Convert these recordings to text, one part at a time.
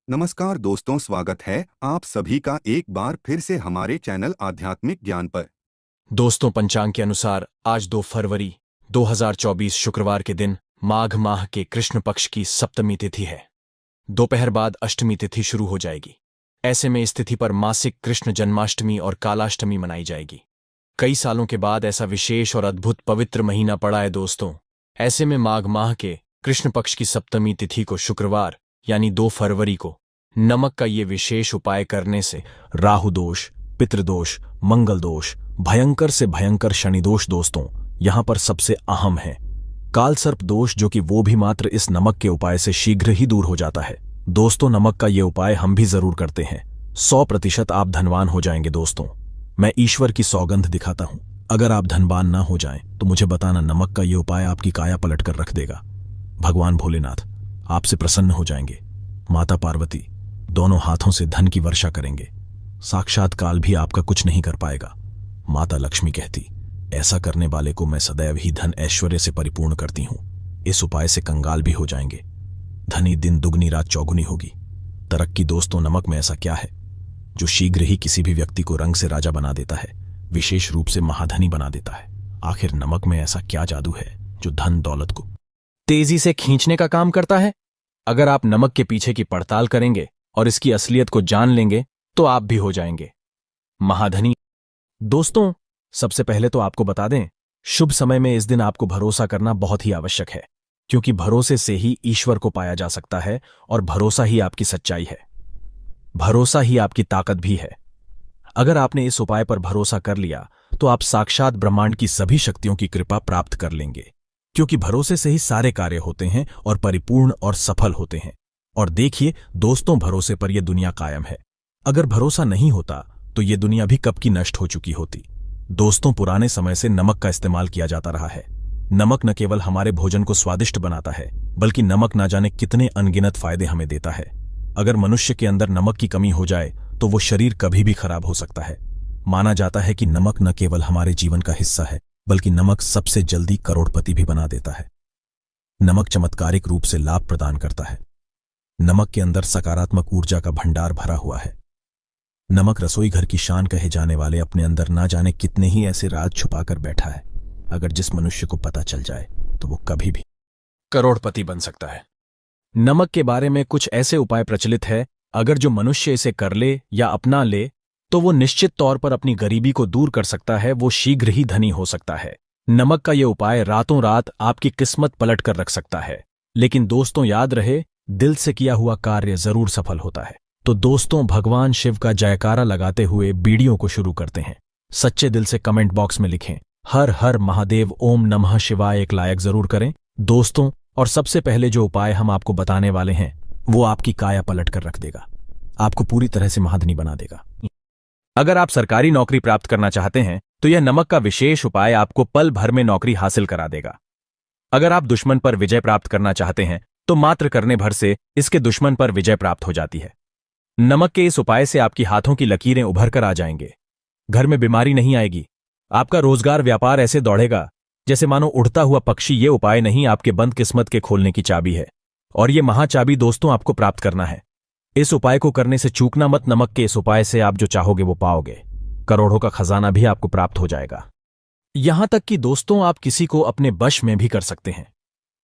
नमस्कार दोस्तों, स्वागत है आप सभी का एक बार फिर से हमारे चैनल आध्यात्मिक ज्ञान पर। दोस्तों, पंचांग के अनुसार आज 2 फरवरी 2024 शुक्रवार के दिन माघ माह के कृष्ण पक्ष की सप्तमी तिथि है। दोपहर बाद अष्टमी तिथि शुरू हो जाएगी। ऐसे में इस तिथि पर मासिक कृष्ण जन्माष्टमी और कालाष्टमी मनाई जाएगी। कई सालों के बाद ऐसा विशेष और अद्भुत पवित्र महीना पड़ा है दोस्तों। ऐसे में माघ माह के कृष्ण पक्ष की सप्तमी तिथि को शुक्रवार यानी 2 फरवरी को नमक का ये विशेष उपाय करने से राहु दोष, पितृदोष, मंगल दोष, भयंकर से भयंकर शनिदोष दोस्तों यहां पर सबसे अहम है काल सर्प दोष, जो कि वो भी मात्र इस नमक के उपाय से शीघ्र ही दूर हो जाता है। दोस्तों, नमक का ये उपाय हम भी जरूर करते हैं। 100% आप धनवान हो जाएंगे दोस्तों। मैं ईश्वर की सौगंध दिखाता हूं। अगर आप धनवान ना हो जाएं तो मुझे बताना, नमक का ये उपाय आपकी काया पलट कर रख देगा। भगवान भोलेनाथ आपसे प्रसन्न हो जाएंगे। माता पार्वती दोनों हाथों से धन की वर्षा करेंगे। साक्षात काल भी आपका कुछ नहीं कर पाएगा। माता लक्ष्मी कहती, ऐसा करने वाले को मैं सदैव ही धन ऐश्वर्य से परिपूर्ण करती हूं। इस उपाय से कंगाल भी हो जाएंगे। धनी दिन दुगनी रात चौगुनी होगी। तरक्की दोस्तों, नमक में ऐसा क्या है जो शीघ्र ही किसी भी व्यक्ति को रंग से राजा बना देता है, विशेष रूप से महाधनी बना देता है। आखिर नमक में ऐसा क्या जादू है जो धन दौलत को तेजी से खींचने का काम करता है? अगर आप नमक के पीछे की पड़ताल करेंगे और इसकी असलियत को जान लेंगे तो आप भी हो जाएंगे महाधनी। दोस्तों, सबसे पहले तो आपको बता दें, शुभ समय में इस दिन आपको भरोसा करना बहुत ही आवश्यक है, क्योंकि भरोसे से ही ईश्वर को पाया जा सकता है और भरोसा ही आपकी सच्चाई है। भरोसा ही आपकी ताकत भी है। अगर आपने इस उपाय पर भरोसा कर लिया तो आप साक्षात ब्रह्मांड की सभी शक्तियों की कृपा प्राप्त कर लेंगे, क्योंकि भरोसे से ही सारे कार्य होते हैं और परिपूर्ण और सफल होते हैं। और देखिए दोस्तों, भरोसे पर यह दुनिया कायम है। अगर भरोसा नहीं होता तो यह दुनिया भी कब की नष्ट हो चुकी होती। दोस्तों, पुराने समय से नमक का इस्तेमाल किया जाता रहा है। नमक न केवल हमारे भोजन को स्वादिष्ट बनाता है, बल्कि नमक ना जाने कितने अनगिनत फायदे हमें देता है। अगर मनुष्य के अंदर नमक की कमी हो जाए तो वो शरीर कभी भी खराब हो सकता है। माना जाता है कि नमक न केवल हमारे जीवन का हिस्सा है, बल्कि नमक सबसे जल्दी करोड़पति भी बना देता है। नमक चमत्कारिक रूप से लाभ प्रदान करता है। नमक के अंदर सकारात्मक ऊर्जा का भंडार भरा हुआ है। नमक रसोई घर की शान कहे जाने वाले अपने अंदर ना जाने कितने ही ऐसे राज छुपाकर बैठा है। अगर जिस मनुष्य को पता चल जाए तो वो कभी भी करोड़पति बन सकता है। नमक के बारे में कुछ ऐसे उपाय प्रचलित है, अगर जो मनुष्य इसे कर ले या अपना ले तो वो निश्चित तौर पर अपनी गरीबी को दूर कर सकता है। वो शीघ्र ही धनी हो सकता है। नमक का यह उपाय रातों रात आपकी किस्मत पलट कर रख सकता है। लेकिन दोस्तों, याद रहे, दिल से किया हुआ कार्य जरूर सफल होता है। तो दोस्तों, भगवान शिव का जयकारा लगाते हुए वीडियो को शुरू करते हैं। सच्चे दिल से कमेंट बॉक्स में लिखें, हर हर महादेव, ओम नमः शिवाय, एक लायक जरूर करें दोस्तों। और सबसे पहले जो उपाय हम आपको बताने वाले हैं वो आपकी काया पलट कर रख देगा, आपको पूरी तरह से महाधनी बना देगा। अगर आप सरकारी नौकरी प्राप्त करना चाहते हैं तो यह नमक का विशेष उपाय आपको पल भर में नौकरी हासिल करा देगा। अगर आप दुश्मन पर विजय प्राप्त करना चाहते हैं तो मात्र करने भर से इसके दुश्मन पर विजय प्राप्त हो जाती है। नमक के इस उपाय से आपकी हाथों की लकीरें उभर कर आ जाएंगे। घर में बीमारी नहीं आएगी। आपका रोजगार व्यापार ऐसे दौड़ेगा जैसे मानो उड़ता हुआ पक्षी। ये उपाय नहीं, आपके बंद किस्मत के खोलने की चाबी है। और ये महाचाबी दोस्तों आपको प्राप्त करना है। इस उपाय को करने से चूकना मत। नमक के इस उपाय से आप जो चाहोगे वो पाओगे। करोड़ों का खजाना भी आपको प्राप्त हो जाएगा। यहां तक कि दोस्तों, आप किसी को अपने वश में भी कर सकते हैं।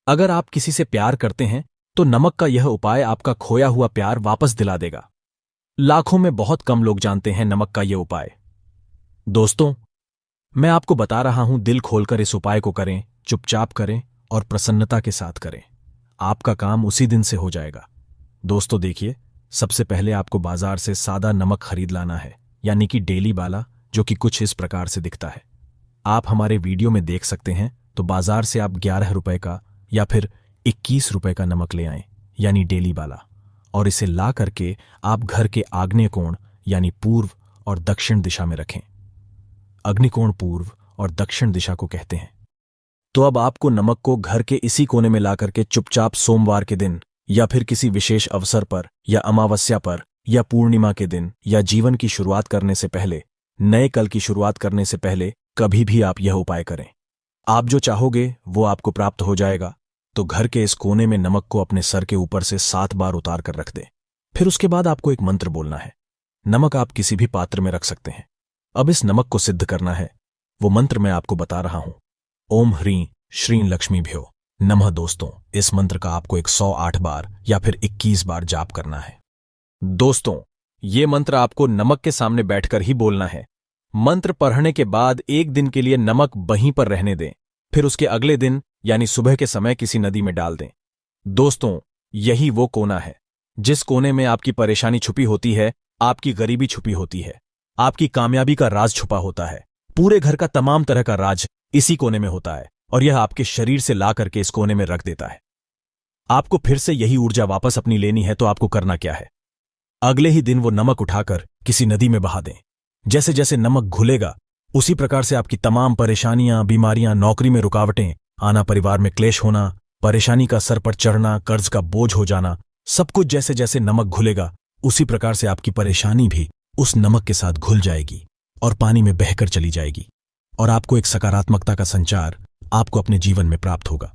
अगर आप किसी से प्यार करते हैं तो नमक का यह उपाय आपका खोया हुआ प्यार वापस दिला देगा। लाखों में बहुत कम लोग जानते हैं नमक का यह उपाय। दोस्तों, मैं आपको बता रहा हूं, दिल खोलकर इस उपाय को करें, चुपचाप करें और प्रसन्नता के साथ करें। आपका काम उसी दिन से हो जाएगा। दोस्तों देखिए, सबसे पहले आपको बाजार से सादा नमक खरीद लाना है, यानी कि डेली वाला, जो कि कुछ इस प्रकार से दिखता है। आप हमारे वीडियो में देख सकते हैं। तो बाजार से आप 11 रुपए का या फिर 21 रुपए का नमक ले आएं, यानी डेली वाला। और इसे ला करके आप घर के आग्नेय कोण यानी पूर्व और दक्षिण दिशा में रखें। अग्निकोण पूर्व और दक्षिण दिशा को कहते हैं। तो अब आपको नमक को घर के इसी कोने में ला करके चुपचाप सोमवार के दिन या फिर किसी विशेष अवसर पर या अमावस्या पर या पूर्णिमा के दिन या जीवन की शुरुआत करने से पहले, नए कल की शुरुआत करने से पहले कभी भी आप यह उपाय करें। आप जो चाहोगे वो आपको प्राप्त हो जाएगा। तो घर के इस कोने में नमक को अपने सर के ऊपर से 7 बार उतार कर रख दें। फिर उसके बाद आपको एक मंत्र बोलना है। नमक आप किसी भी पात्र में रख सकते हैं। अब इस नमक को सिद्ध करना है। वो मंत्र मैं आपको बता रहा हूं। ओम ह्रीं श्रीं लक्ष्मीभ्यो नमः। दोस्तों, इस मंत्र का आपको 108 बार या फिर 21 बार जाप करना है। दोस्तों, ये मंत्र आपको नमक के सामने बैठकर ही बोलना है। मंत्र पढ़ने के बाद 1 दिन के लिए नमक वहीं पर रहने दें, फिर उसके अगले दिन यानी सुबह के समय किसी नदी में डाल दें। दोस्तों, यही वो कोना है जिस कोने में आपकी परेशानी छुपी होती है, आपकी गरीबी छुपी होती है, आपकी कामयाबी का राज छुपा होता है। पूरे घर का तमाम तरह का राज इसी कोने में होता है और यह आपके शरीर से ला करके इस कोने में रख देता है। आपको फिर से यही ऊर्जा वापस अपनी लेनी है तो आपको करना क्या है? अगले ही दिन वो नमक उठाकर किसी नदी में बहा दें। जैसे जैसे नमक घुलेगा उसी प्रकार से आपकी तमाम परेशानियां, बीमारियां, नौकरी में रुकावटें आना, परिवार में क्लेश होना, परेशानी का सर पर चढ़ना, कर्ज का बोझ हो जाना, सब कुछ जैसे जैसे नमक घुलेगा उसी प्रकार से आपकी परेशानी भी उस नमक के साथ घुल जाएगी और पानी में बहकर चली जाएगी और आपको एक सकारात्मकता का संचार आपको अपने जीवन में प्राप्त होगा।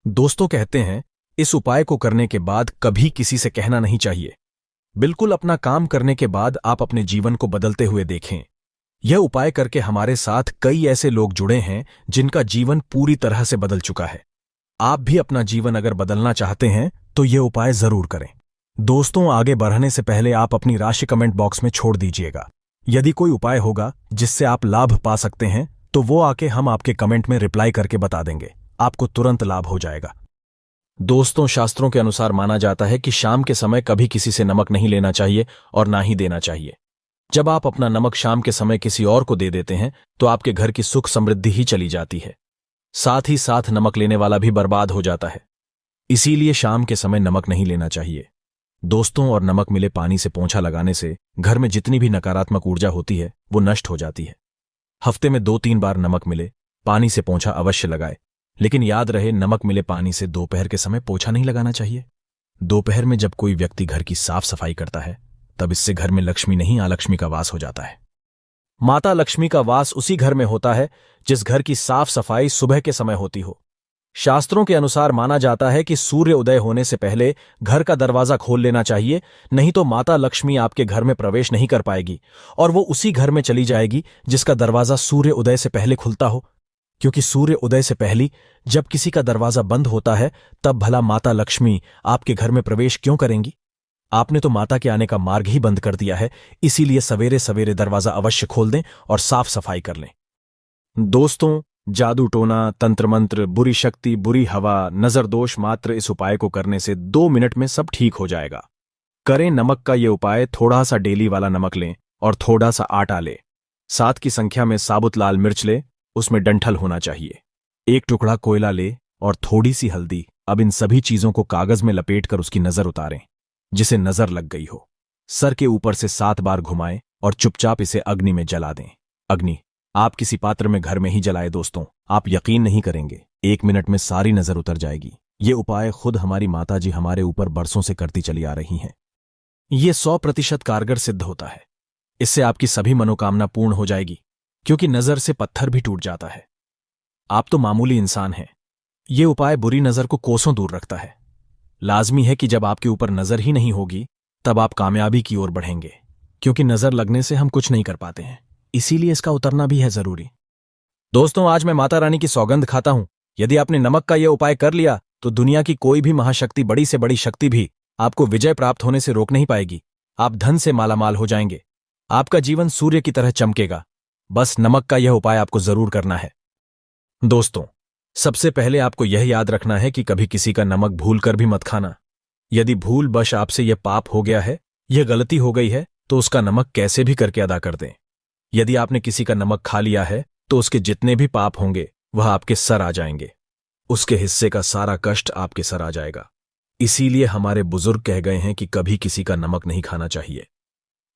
दोस्तों, कहते हैं इस उपाय को करने के बाद कभी किसी से कहना नहीं चाहिए। बिल्कुल अपना काम करने के बाद आप अपने जीवन को बदलते हुए देखें। यह उपाय करके हमारे साथ कई ऐसे लोग जुड़े हैं जिनका जीवन पूरी तरह से बदल चुका है। आप भी अपना जीवन अगर बदलना चाहते हैं तो यह उपाय जरूर करें। दोस्तों, आगे बढ़ने से पहले आप अपनी राशि कमेंट बॉक्स में छोड़ दीजिएगा। यदि कोई उपाय होगा जिससे आप लाभ पा सकते हैं तो वो आके हम आपके कमेंट में रिप्लाई करके बता देंगे। आपको तुरंत लाभ हो जाएगा। दोस्तों, शास्त्रों के अनुसार माना जाता है कि शाम के समय कभी किसी से नमक नहीं लेना चाहिए और ना ही देना चाहिए। जब आप अपना नमक शाम के समय किसी और को दे देते हैं तो आपके घर की सुख समृद्धि ही चली जाती है, साथ ही साथ नमक लेने वाला भी बर्बाद हो जाता है। इसीलिए शाम के समय नमक नहीं लेना चाहिए। दोस्तों, और नमक मिले पानी से पोंछा लगाने से घर में जितनी भी नकारात्मक ऊर्जा होती है वो नष्ट हो जाती है। हफ्ते में 2-3 बार नमक मिले पानी से पोंछा अवश्य लगाए, लेकिन याद रहे नमक मिले पानी से दोपहर के समय पोंछा नहीं लगाना चाहिए। दोपहर में जब कोई व्यक्ति घर की साफ सफाई करता है तब इससे घर में लक्ष्मी नहीं अलक्ष्मी का वास हो जाता है। माता लक्ष्मी का वास उसी घर में होता है जिस घर की साफ सफाई सुबह के समय होती हो। शास्त्रों के अनुसार माना जाता है कि सूर्य उदय होने से पहले घर का दरवाजा खोल लेना चाहिए, नहीं तो माता लक्ष्मी आपके घर में प्रवेश नहीं कर पाएगी और वो उसी घर में चली जाएगी जिसका दरवाजा सूर्य उदय से पहले खुलता हो। क्योंकि सूर्य उदय से पहले जब किसी का दरवाजा बंद होता है तब भला माता लक्ष्मी आपके घर में प्रवेश क्यों करेंगी? आपने तो माता के आने का मार्ग ही बंद कर दिया है। इसीलिए सवेरे सवेरे दरवाजा अवश्य खोल दें और साफ सफाई कर लें। दोस्तों, जादू टोना, तंत्र मंत्र, बुरी शक्ति, बुरी हवा, नजर दोष मात्र इस उपाय को करने से 2 मिनट में सब ठीक हो जाएगा। करें नमक का ये उपाय। थोड़ा सा डेली वाला नमक लें और थोड़ा सा आटा लें। 7 की संख्या में साबुत लाल मिर्च ले, उसमें डंठल होना चाहिए। 1 टुकड़ा कोयला ले और थोड़ी सी हल्दी। अब इन सभी चीजों को कागज में लपेटकर उसकी नजर उतारें जिसे नजर लग गई हो। सर के ऊपर से 7 बार घुमाएं और चुपचाप इसे अग्नि में जला दें। अग्नि आप किसी पात्र में घर में ही जलाए। दोस्तों, आप यकीन नहीं करेंगे, 1 मिनट में सारी नजर उतर जाएगी। ये उपाय खुद हमारी माताजी हमारे ऊपर बरसों से करती चली आ रही हैं। ये 100% कारगर सिद्ध होता है। इससे आपकी सभी मनोकामना पूर्ण हो जाएगी, क्योंकि नजर से पत्थर भी टूट जाता है। आप तो मामूली इंसान हैं। ये उपाय बुरी नजर को कोसों दूर रखता है। लाजमी है कि जब आपके ऊपर नजर ही नहीं होगी तब आप कामयाबी की ओर बढ़ेंगे, क्योंकि नजर लगने से हम कुछ नहीं कर पाते हैं। इसीलिए इसका उतरना भी है जरूरी। दोस्तों, आज मैं माता रानी की सौगंध खाता हूं, यदि आपने नमक का यह उपाय कर लिया तो दुनिया की कोई भी महाशक्ति, बड़ी से बड़ी शक्ति भी आपको विजय प्राप्त होने से रोक नहीं पाएगी। आप धन से मालामाल हो जाएंगे। आपका जीवन सूर्य की तरह चमकेगा। बस नमक का यह उपाय आपको जरूर करना है। दोस्तों, सबसे पहले आपको यह याद रखना है कि कभी किसी का नमक भूल कर भी मत खाना। यदि भूल बश आपसे यह पाप हो गया है, यह गलती हो गई है, तो उसका नमक कैसे भी करके अदा कर दें। यदि आपने किसी का नमक खा लिया है तो उसके जितने भी पाप होंगे वह आपके सर आ जाएंगे। उसके हिस्से का सारा कष्ट आपके सर आ जाएगा। इसीलिए हमारे बुजुर्ग कह गए हैं कि कभी किसी का नमक नहीं खाना चाहिए।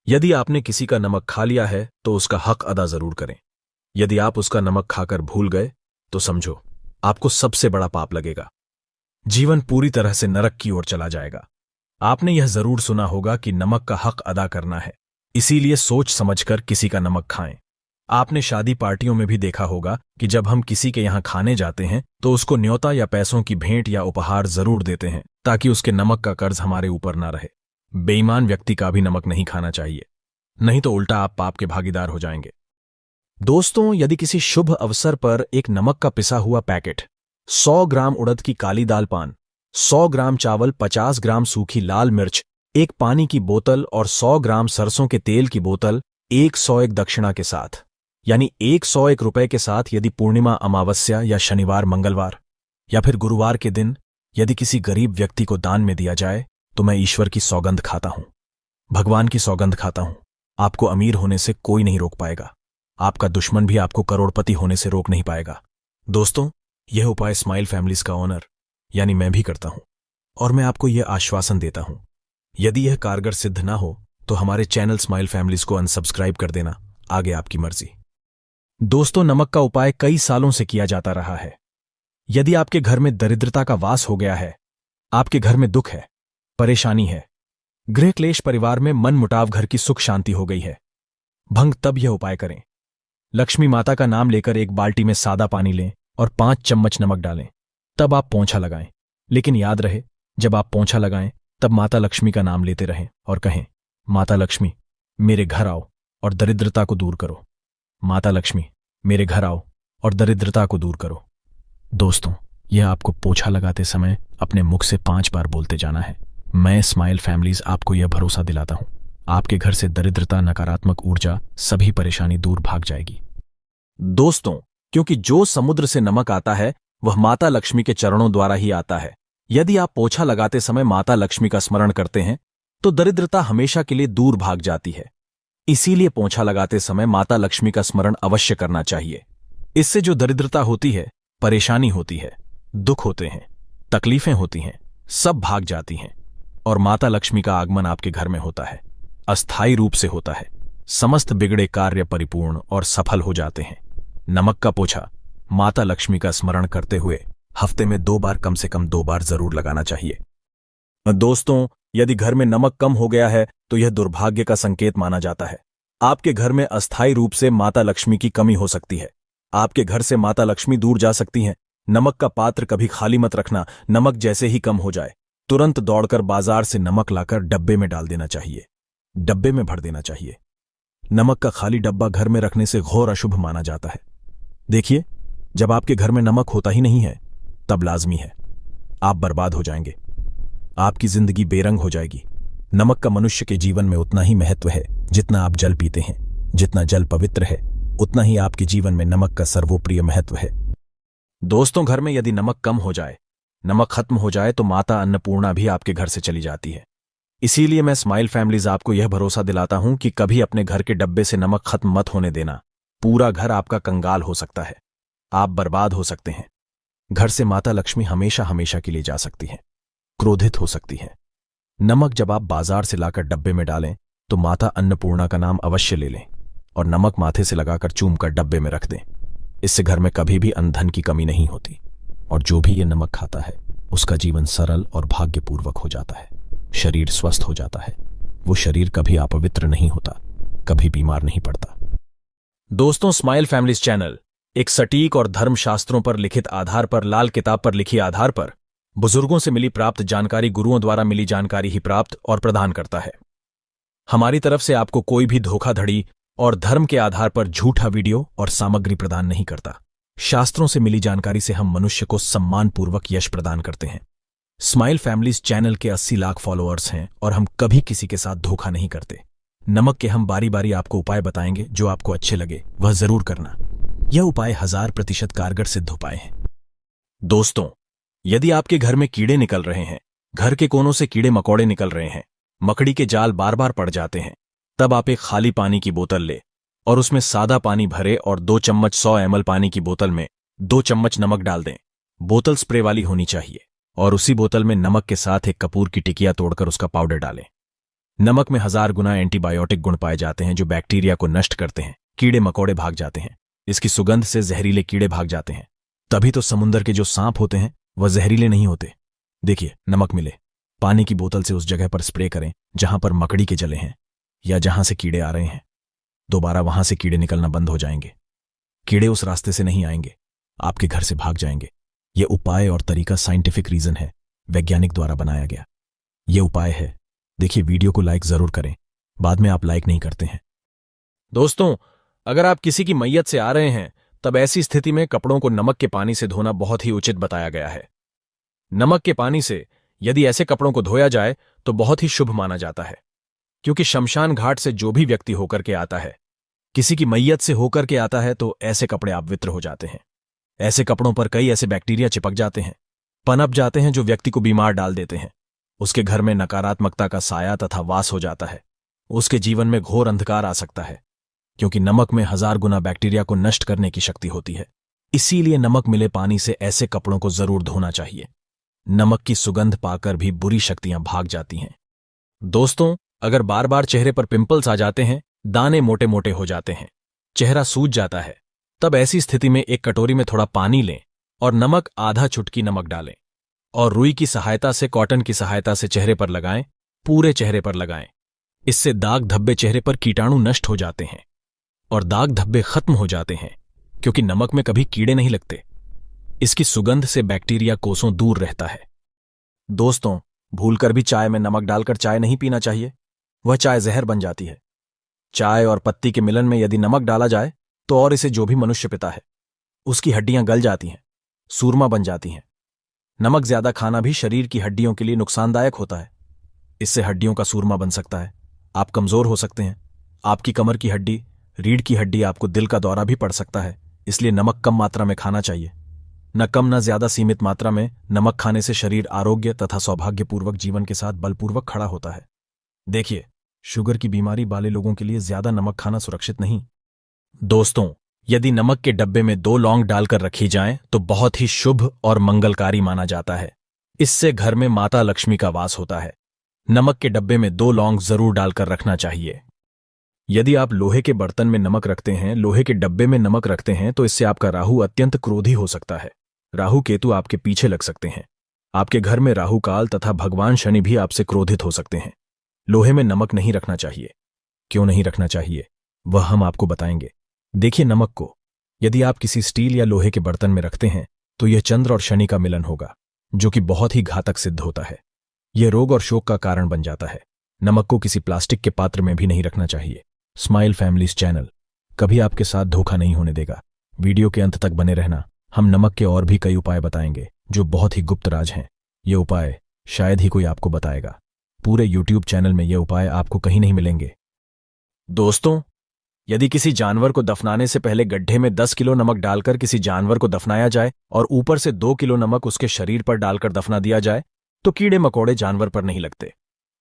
यदि आपने किसी का नमक खा लिया है तो उसका हक अदा जरूर करें। यदि आप उसका नमक खाकर भूल गए तो समझो आपको सबसे बड़ा पाप लगेगा। जीवन पूरी तरह से नरक की ओर चला जाएगा। आपने यह जरूर सुना होगा कि नमक का हक अदा करना है, इसीलिए सोच समझकर किसी का नमक खाएं। आपने शादी पार्टियों में भी देखा होगा कि जब हम किसी के यहां खाने जाते हैं तो उसको न्योता या पैसों की भेंट या उपहार जरूर देते हैं, ताकि उसके नमक का कर्ज हमारे ऊपर ना रहे। बेईमान व्यक्ति का भी नमक नहीं खाना चाहिए, नहीं तो उल्टा आप पाप के भागीदार हो जाएंगे। दोस्तों, यदि किसी शुभ अवसर पर एक नमक का पिसा हुआ पैकेट, 100 ग्राम उड़द की काली दाल पान, 100 ग्राम चावल, 50 ग्राम सूखी लाल मिर्च, एक पानी की बोतल और 100 ग्राम सरसों के तेल की बोतल 101 दक्षिणा के साथ, यानी 101 रुपए के साथ यदि पूर्णिमा, अमावस्या या शनिवार, मंगलवार या फिर गुरुवार के दिन यदि किसी गरीब व्यक्ति को दान में दिया जाए तो मैं ईश्वर की सौगंध खाता हूं, भगवान की सौगंध खाता हूं। आपको अमीर होने से कोई नहीं रोक पाएगा, आपका दुश्मन भी आपको करोड़पति होने से रोक नहीं पाएगा। दोस्तों, यह उपाय स्माइल फैमिलीज का ओनर यानी मैं भी करता हूं और मैं आपको यह आश्वासन देता हूं, यदि यह कारगर सिद्ध ना हो तो हमारे चैनल स्माइल फैमिलीज को अनसब्सक्राइब कर देना, आगे आपकी मर्जी। दोस्तों, नमक का उपाय कई सालों से किया जाता रहा है। यदि आपके घर में दरिद्रता का वास हो गया है, आपके घर में दुख है, परेशानी है, गृह क्लेश, परिवार में मन मुटाव, घर की सुख शांति हो गई है, भंग तब यह उपाय करें। लक्ष्मी माता का नाम लेकर एक बाल्टी में सादा पानी लें और 5 चम्मच नमक डालें, तब आप पोंछा लगाएं। लेकिन याद रहे, जब आप पोंछा लगाएं तब माता लक्ष्मी का नाम लेते रहें और कहें, माता लक्ष्मी मेरे घर आओ और दरिद्रता को दूर करो, माता लक्ष्मी मेरे घर आओ और दरिद्रता को दूर करो। दोस्तों, यह आपको पोछा लगाते समय अपने मुख से 5 बार बोलते जाना है। मैं स्माइल फैमिलीज आपको यह भरोसा दिलाता हूं, आपके घर से दरिद्रता, नकारात्मक ऊर्जा, सभी परेशानी दूर भाग जाएगी। दोस्तों, क्योंकि जो समुद्र से नमक आता है वह माता लक्ष्मी के चरणों द्वारा ही आता है। यदि आप पोछा लगाते समय माता लक्ष्मी का स्मरण करते हैं तो दरिद्रता हमेशा के लिए दूर भाग जाती है। इसीलिए पोछा लगाते समय माता लक्ष्मी का स्मरण अवश्य करना चाहिए। इससे जो दरिद्रता होती है, परेशानी होती है, दुख होते हैं, तकलीफें होती हैं, सब भाग जाती हैं और माता लक्ष्मी का आगमन आपके घर में होता है, अस्थायी रूप से होता है। समस्त बिगड़े कार्य परिपूर्ण और सफल हो जाते हैं। नमक का पोछा माता लक्ष्मी का स्मरण करते हुए हफ्ते में 2 बार, कम से कम 2 बार जरूर लगाना चाहिए। दोस्तों, यदि घर में नमक कम हो गया है तो यह दुर्भाग्य का संकेत माना जाता है। आपके घर में अस्थायी रूप से माता लक्ष्मी की कमी हो सकती है। आपके घर से माता लक्ष्मी दूर जा सकती हैं। नमक का पात्र कभी खाली मत रखना। नमक जैसे ही कम हो जाए तुरंत दौड़कर बाजार से नमक लाकर डब्बे में डाल देना चाहिए, डब्बे में भर देना चाहिए। नमक का खाली डब्बा घर में रखने से घोर अशुभ माना जाता है। देखिए, जब आपके घर में नमक होता ही नहीं है तब लाजमी है आप बर्बाद हो जाएंगे, आपकी जिंदगी बेरंग हो जाएगी। नमक का मनुष्य के जीवन में उतना ही महत्व है जितना आप जल पीते हैं। जितना जल पवित्र है उतना ही आपके जीवन में नमक का सर्वोप्रिय महत्व है। दोस्तों, घर में यदि नमक कम हो जाए, नमक खत्म हो जाए तो माता अन्नपूर्णा भी आपके घर से चली जाती है। इसीलिए मैं स्माइल फैमिलीज आपको यह भरोसा दिलाता हूं कि कभी अपने घर के डब्बे से नमक खत्म मत होने देना। पूरा घर आपका कंगाल हो सकता है, आप बर्बाद हो सकते हैं। घर से माता लक्ष्मी हमेशा हमेशा के लिए जा सकती हैं, क्रोधित हो सकती हैं। नमक जब आप बाजार से लाकर डब्बे में डालें तो माता अन्नपूर्णा का नाम अवश्य ले लें और नमक माथे से लगाकर चूमकर डब्बे में रख दें। इससे घर में कभी भी अन्न धन की कमी नहीं होती और जो भी ये नमक खाता है उसका जीवन सरल और भाग्यपूर्वक हो जाता है, शरीर स्वस्थ हो जाता है। वो शरीर कभी अपवित्र नहीं होता, कभी बीमार नहीं पड़ता। दोस्तों, स्माइल फैमिलीज चैनल एक सटीक और धर्मशास्त्रों पर लिखित आधार पर, लाल किताब पर लिखी आधार पर, बुजुर्गों से मिली प्राप्त जानकारी, गुरुओं द्वारा मिली जानकारी ही प्राप्त और प्रदान करता है। हमारी तरफ से आपको कोई भी धोखाधड़ी और धर्म के आधार पर झूठा वीडियो और सामग्री प्रदान नहीं करता। शास्त्रों से मिली जानकारी से हम मनुष्य को सम्मानपूर्वक यश प्रदान करते हैं। स्माइल फैमिलीज चैनल के 80 लाख फॉलोअर्स हैं और हम कभी किसी के साथ धोखा नहीं करते। नमक के हम बारी बारी आपको उपाय बताएंगे, जो आपको अच्छे लगे वह जरूर करना। यह उपाय 1000% कारगर सिद्ध उपाय हैं। दोस्तों, यदि आपके घर में कीड़े निकल रहे हैं, घर के कोनों से कीड़े मकोड़े निकल रहे हैं, मकड़ी के जाल बार बार पड़ जाते हैं, तब आप एक खाली पानी की बोतल ले और उसमें सादा पानी भरे और 2 चम्मच 100 ml पानी की बोतल में 2 चम्मच नमक डाल दें। बोतल स्प्रे वाली होनी चाहिए और उसी बोतल में नमक के साथ एक कपूर की टिकिया तोड़कर उसका पाउडर डालें। नमक में 1000 गुना एंटीबायोटिक गुण पाए जाते हैं जो बैक्टीरिया को नष्ट करते हैं। कीड़े मकोड़े भाग जाते हैं। इसकी सुगंध से जहरीले कीड़े भाग जाते हैं। तभी तो समुद्र के जो सांप होते हैं वह जहरीले नहीं होते। देखिए, नमक मिले, पानी की बोतल से उस जगह पर स्प्रे करें जहां पर मकड़ी के जले हैं या जहां से कीड़े आ रहे हैं। दोबारा वहां से कीड़े निकलना बंद हो जाएंगे। कीड़े उस रास्ते से नहीं आएंगे, आपके घर से भाग जाएंगे। यह उपाय और तरीका साइंटिफिक रीजन है, वैज्ञानिक द्वारा बनाया गया। यह उपाय है देखिए, वीडियो को लाइक जरूर करें, बाद में आप लाइक नहीं करते हैं। दोस्तों, अगर आप किसी की मैयत से आ रहे हैं तब ऐसी स्थिति में कपड़ों को नमक के पानी से धोना बहुत ही उचित बताया गया है। नमक के पानी से यदि ऐसे कपड़ों को धोया जाए तो बहुत ही शुभ माना जाता है, क्योंकि शमशान घाट से जो भी व्यक्ति होकर के आता है, किसी की मैयत से होकर के आता है, तो ऐसे कपड़े अपवित्र हो जाते हैं। ऐसे कपड़ों पर कई ऐसे बैक्टीरिया चिपक जाते हैं, पनप जाते हैं, जो व्यक्ति को बीमार डाल देते हैं। उसके घर में नकारात्मकता का साया तथा वास हो जाता है। उसके जीवन में घोर अंधकार आ सकता है, क्योंकि नमक में 1000 गुना बैक्टीरिया को नष्ट करने की शक्ति होती है। इसीलिए नमक मिले पानी से ऐसे कपड़ों को जरूर धोना चाहिए। नमक की सुगंध पाकर भी बुरी शक्तियां भाग जाती हैं। दोस्तों, अगर बार बार चेहरे पर पिंपल्स आ जाते हैं, दाने मोटे मोटे हो जाते हैं, चेहरा सूज जाता है, तब ऐसी स्थिति में एक कटोरी में थोड़ा पानी लें और नमक आधा चुटकी नमक डालें और रुई की सहायता से, कॉटन की सहायता से चेहरे पर लगाएं, पूरे चेहरे पर लगाएं। इससे दाग धब्बे, चेहरे पर कीटाणु नष्ट हो जाते हैं और दाग धब्बे खत्म हो जाते हैं, क्योंकि नमक में कभी कीड़े नहीं लगते। इसकी सुगंध से बैक्टीरिया कोसों दूर रहता है। दोस्तों, भूलकर भी चाय में नमक डालकर चाय नहीं पीना चाहिए, वह चाय जहर बन जाती है। चाय और पत्ती के मिलन में यदि नमक डाला जाए तो और इसे जो भी मनुष्य पीता है उसकी हड्डियां गल जाती हैं, सूरमा बन जाती हैं। नमक ज्यादा खाना भी शरीर की हड्डियों के लिए नुकसानदायक होता है। इससे हड्डियों का सूरमा बन सकता है, आप कमजोर हो सकते हैं, आपकी कमर की हड्डी, रीढ़ की हड्डी, आपको दिल का दौरा भी पड़ सकता है। इसलिए नमक कम मात्रा में खाना चाहिए, न कम न ज्यादा, सीमित मात्रा में। नमक खाने से शरीर आरोग्य तथा सौभाग्यपूर्वक जीवन के साथ बलपूर्वक खड़ा होता है। देखिए, शुगर की बीमारी वाले लोगों के लिए ज्यादा नमक खाना सुरक्षित नहीं। दोस्तों, यदि नमक के डब्बे में 2 लौंग डालकर रखी जाएं तो बहुत ही शुभ और मंगलकारी माना जाता है। इससे घर में माता लक्ष्मी का वास होता है। नमक के डब्बे में 2 लौंग जरूर डालकर रखना चाहिए। यदि आप लोहे के बर्तन में नमक रखते हैं, लोहे के डब्बे में नमक रखते हैं, तो इससे आपका राहु अत्यंत क्रोधी हो सकता है। राहु केतु आपके पीछे लग सकते हैं। आपके घर में राहु काल तथा भगवान शनि भी आपसे क्रोधित हो सकते हैं। लोहे में नमक नहीं रखना चाहिए। क्यों नहीं रखना चाहिए, वह हम आपको बताएंगे। देखिए, नमक को यदि आप किसी स्टील या लोहे के बर्तन में रखते हैं तो यह चंद्र और शनि का मिलन होगा, जो कि बहुत ही घातक सिद्ध होता है। यह रोग और शोक का कारण बन जाता है। नमक को किसी प्लास्टिक के पात्र में भी नहीं रखना चाहिए। स्माइल फैमिलीज चैनल कभी आपके साथ धोखा नहीं होने देगा। वीडियो के अंत तक बने रहना। हम नमक के और भी कई उपाय बताएंगे जो बहुत ही गुप्त राज हैं। ये उपाय शायद ही कोई आपको बताएगा। पूरे YouTube चैनल में ये उपाय आपको कहीं नहीं मिलेंगे। दोस्तों, यदि किसी जानवर को दफनाने से पहले गड्ढे में 10 किलो नमक डालकर किसी जानवर को दफनाया जाए और ऊपर से 2 किलो नमक उसके शरीर पर डालकर दफना दिया जाए तो कीड़े मकोड़े जानवर पर नहीं लगते।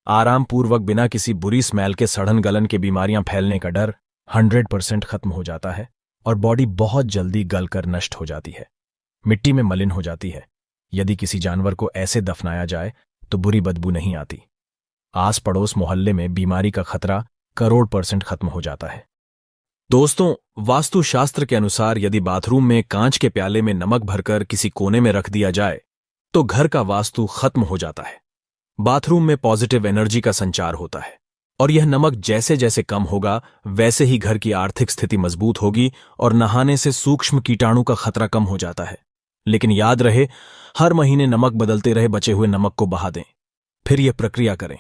आराम पूर्वक, बिना किसी बुरी स्मेल के, सड़न गलन के बीमारियां फैलने का डर 100% खत्म हो जाता है और बॉडी बहुत जल्दी गलकर नष्ट हो जाती है, मिट्टी में मलिन हो जाती है। यदि किसी जानवर को ऐसे दफनाया जाए तो बुरी बदबू नहीं आती। आस पड़ोस मोहल्ले में बीमारी का खतरा करोड़ % खत्म हो जाता है। दोस्तों, वास्तुशास्त्र के अनुसार यदि बाथरूम में कांच के प्याले में नमक भरकर किसी कोने में रख दिया जाए तो घर का वास्तु खत्म हो जाता है। बाथरूम में पॉजिटिव एनर्जी का संचार होता है और यह नमक जैसे जैसे कम होगा वैसे ही घर की आर्थिक स्थिति मजबूत होगी और नहाने से सूक्ष्म कीटाणु का खतरा कम हो जाता है। लेकिन याद रहे, हर महीने नमक बदलते रहे, बचे हुए नमक को बहा दें, फिर यह प्रक्रिया करें।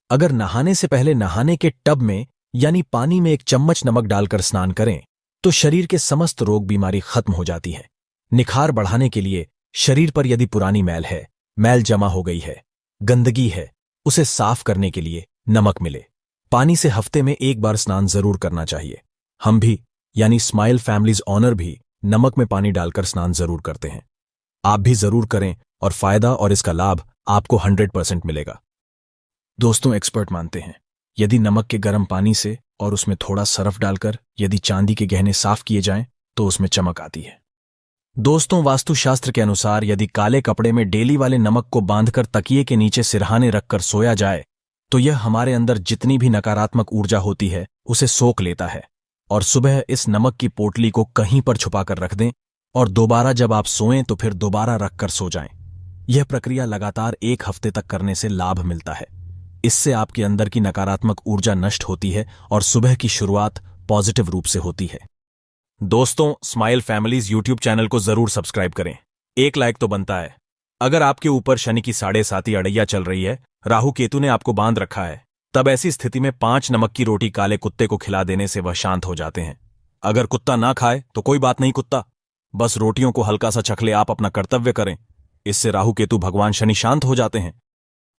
अगर नहाने से पहले नहाने के टब में यानी पानी में 1 चम्मच नमक डालकर स्नान करें तो शरीर के समस्त रोग बीमारी खत्म हो जाती है। निखार बढ़ाने के लिए शरीर पर यदि पुरानी मैल है, मैल जमा हो गई है, गंदगी है, उसे साफ करने के लिए नमक मिले। पानी से हफ्ते में 1 बार स्नान जरूर करना चाहिए। हम भी यानी स्माइल फैमिलीज ऑनर भी नमक में पानी डालकर स्नान जरूर करते हैं। आप भी जरूर करें और फायदा और इसका लाभ आपको 100% मिलेगा। दोस्तों, एक्सपर्ट मानते हैं यदि नमक के गर्म पानी से और उसमें थोड़ा सरफ डालकर यदि चांदी के गहने साफ किए जाएं तो उसमें चमक आती है। दोस्तों, वास्तुशास्त्र के अनुसार यदि काले कपड़े में डेली वाले नमक को बांधकर तकिए के नीचे सिरहाने रखकर सोया जाए तो यह हमारे अंदर जितनी भी नकारात्मक ऊर्जा होती है उसे सोख लेता है और सुबह इस नमक की पोटली को कहीं पर छुपाकर रख दें और दोबारा जब आप सोएं तो फिर दोबारा रखकर सो जाएं। यह प्रक्रिया लगातार 1 हफ्ते तक करने से लाभ मिलता है। इससे आपके अंदर की नकारात्मक ऊर्जा नष्ट होती है और सुबह की शुरुआत पॉजिटिव रूप से होती है। दोस्तों, स्माइल फैमिलीज YouTube चैनल को जरूर सब्सक्राइब करें। 1 लाइक तो बनता है। अगर आपके ऊपर शनि की 7.5 अड़ैया चल रही है, राहु केतु ने आपको बांध रखा है, तब ऐसी स्थिति में 5 नमक की रोटी काले कुत्ते को खिला देने से वह शांत हो जाते हैं। अगर कुत्ता ना खाए तो कोई बात नहीं, कुत्ता बस रोटियों को हल्का सा चख ले, आप अपना कर्तव्य करें। इससे राहु केतु भगवान शनि शांत हो जाते हैं।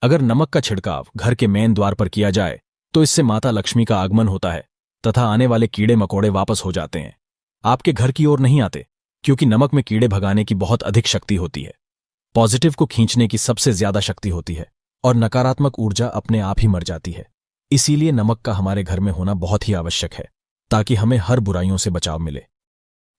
अगर नमक का छिड़काव घर के मेन द्वार पर किया जाए तो इससे माता लक्ष्मी का आगमन होता है तथा आने वाले कीड़े मकोड़े वापस हो जाते हैं, आपके घर की ओर नहीं आते, क्योंकि नमक में कीड़े भगाने की बहुत अधिक शक्ति होती है, पॉजिटिव को खींचने की सबसे ज्यादा शक्ति होती है और नकारात्मक ऊर्जा अपने आप ही मर जाती है। इसीलिए नमक का हमारे घर में होना बहुत ही आवश्यक है ताकि हमें हर बुराइयों से बचाव मिले।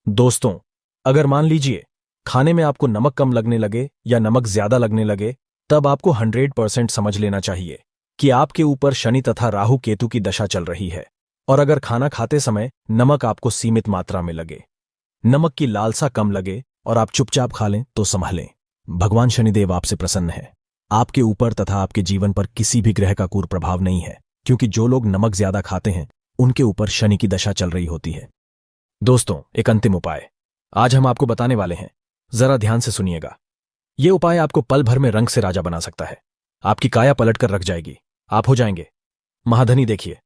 दोस्तों, अगर मान लीजिए खाने में आपको नमक कम लगने लगे या नमक ज्यादा लगने लगे, तब आपको 100% समझ लेना चाहिए कि आपके ऊपर शनि तथा राहु केतु की दशा चल रही है। और अगर खाना खाते समय नमक आपको सीमित मात्रा में लगे, नमक की लालसा कम लगे और आप चुपचाप खा लें तो संभलें। भगवान शनिदेव आपसे प्रसन्न है। आपके ऊपर तथा आपके जीवन पर किसी भी ग्रह का कुप्रभाव नहीं है, क्योंकि जो लोग नमक ज्यादा खाते हैं उनके ऊपर शनि की दशा चल रही होती है। दोस्तों, एक अंतिम उपाय आज हम आपको बताने वाले हैं, जरा ध्यान से सुनिएगा। यह उपाय आपको पल भर में रंग से राजा बना सकता है। आपकी काया पलट कर रख जाएगी, आप हो जाएंगे महाधनी। देखिए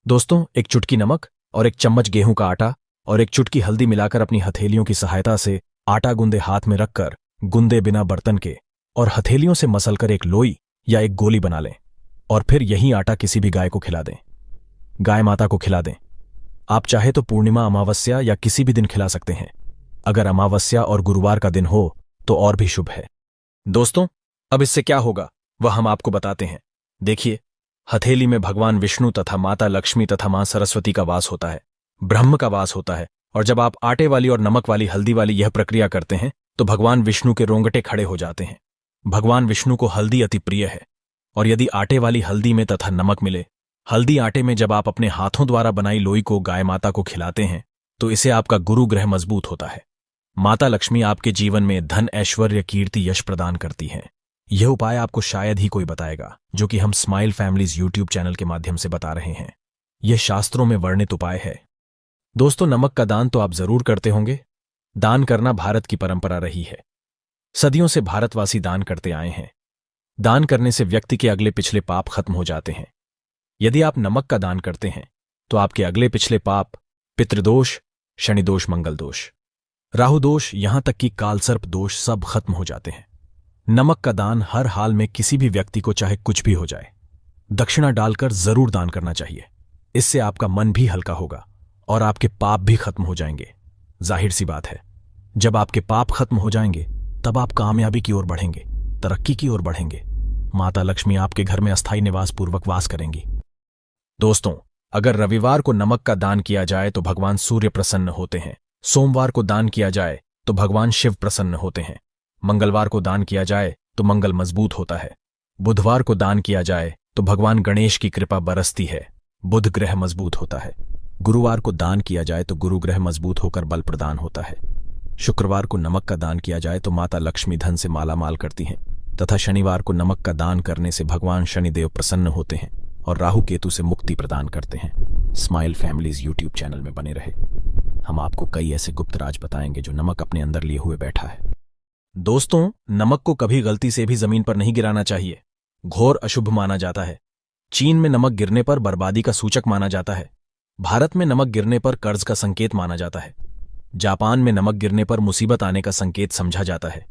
दोस्तों, एक चुटकी नमक और एक चम्मच गेहूं का आटा और एक चुटकी हल्दी मिलाकर अपनी हथेलियों की सहायता से आटा गूंदे हाथ में रखकर गूंदे बिना बर्तन के और हथेलियों से मसलकर एक लोई या एक गोली बना लें और फिर यही आटा किसी भी गाय को खिला दें। गाय माता को खिला दें। आप चाहे तो पूर्णिमा, अमावस्या या किसी भी दिन खिला सकते हैं। अगर अमावस्या और गुरुवार का दिन हो तो और भी शुभ है। दोस्तों, अब इससे क्या होगा वह हम आपको बताते हैं। देखिए, हथेली में भगवान विष्णु तथा माता लक्ष्मी तथा मां सरस्वती का वास होता है, ब्रह्म का वास होता है। और जब आप आटे वाली और नमक वाली हल्दी वाली यह प्रक्रिया करते हैं तो भगवान विष्णु के रोंगटे खड़े हो जाते हैं। भगवान विष्णु को हल्दी अति प्रिय है और यदि आटे वाली हल्दी में तथा नमक मिले, हल्दी आटे में जब आप अपने हाथों द्वारा बनाई लोई को गाय माता को खिलाते हैं तो इसे आपका गुरु ग्रह मजबूत होता है। माता लक्ष्मी आपके जीवन में धन, ऐश्वर्य, कीर्ति, यश प्रदान करती हैं। यह उपाय आपको शायद ही कोई बताएगा, जो कि हम स्माइल फैमिलीज यूट्यूब चैनल के माध्यम से बता रहे हैं। यह शास्त्रों में वर्णित उपाय है। दोस्तों, नमक का दान तो आप जरूर करते होंगे। दान करना भारत की परंपरा रही है। सदियों से भारतवासी दान करते आए हैं। दान करने से व्यक्ति के अगले पिछले पाप खत्म हो जाते हैं। यदि आप नमक का दान करते हैं तो आपके अगले पिछले पाप, पितृदोष, शनि दोष, मंगल दोष, राहु दोष, यहां तक कि कालसर्प दोष सब खत्म हो जाते हैं। नमक का दान हर हाल में किसी भी व्यक्ति को चाहे कुछ भी हो जाए, दक्षिणा डालकर जरूर दान करना चाहिए। इससे आपका मन भी हल्का होगा और आपके पाप भी खत्म हो जाएंगे। जाहिर सी बात है, जब आपके पाप खत्म हो जाएंगे तब आप कामयाबी की ओर बढ़ेंगे, तरक्की की ओर बढ़ेंगे। माता लक्ष्मी आपके घर में अस्थायी निवास पूर्वक वास करेंगी। दोस्तों, अगर रविवार को नमक का दान किया जाए तो भगवान सूर्य प्रसन्न होते हैं। सोमवार को दान किया जाए तो भगवान शिव प्रसन्न होते हैं। मंगलवार को दान किया जाए तो मंगल मजबूत होता है। बुधवार को दान किया जाए तो भगवान गणेश की कृपा बरसती है, बुध ग्रह मजबूत होता है। गुरुवार को दान किया जाए तो गुरु ग्रह मजबूत होकर बल प्रदान होता है। शुक्रवार को नमक का दान किया जाए तो माता लक्ष्मी धन से मालामाल करती हैं तथा शनिवार को नमक का दान करने से भगवान शनिदेव प्रसन्न होते हैं और राहु केतु से मुक्ति प्रदान करते हैं। स्माइल फैमिलीज यूट्यूब चैनल में बने रहे, हम आपको कई ऐसे गुप्त राज बताएंगे जो नमक अपने अंदर लिए हुए बैठा है। दोस्तों, नमक को कभी गलती से भी जमीन पर नहीं गिराना चाहिए। घोर अशुभ माना जाता है। चीन में नमक गिरने पर बर्बादी का सूचक माना जाता है। भारत में नमक गिरने पर कर्ज का संकेत माना जाता है। जापान में नमक गिरने पर मुसीबत आने का संकेत समझा जाता है।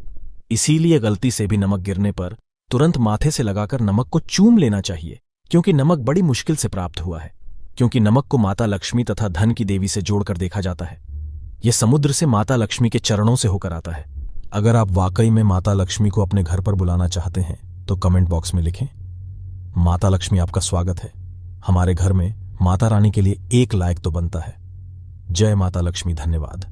इसीलिए गलती से भी नमक गिरने पर तुरंत माथे से लगाकर नमक को चूम लेना चाहिए, क्योंकि नमक बड़ी मुश्किल से प्राप्त हुआ है। क्योंकि नमक को माता लक्ष्मी तथा धन की देवी से जोड़कर देखा जाता है। यह समुद्र से माता लक्ष्मी के चरणों से होकर आता है। अगर आप वाकई में माता लक्ष्मी को अपने घर पर बुलाना चाहते हैं तो कमेंट बॉक्स में लिखें, माता लक्ष्मी आपका स्वागत है। हमारे घर में माता रानी के लिए 1 लाइक तो बनता है। जय माता लक्ष्मी। धन्यवाद।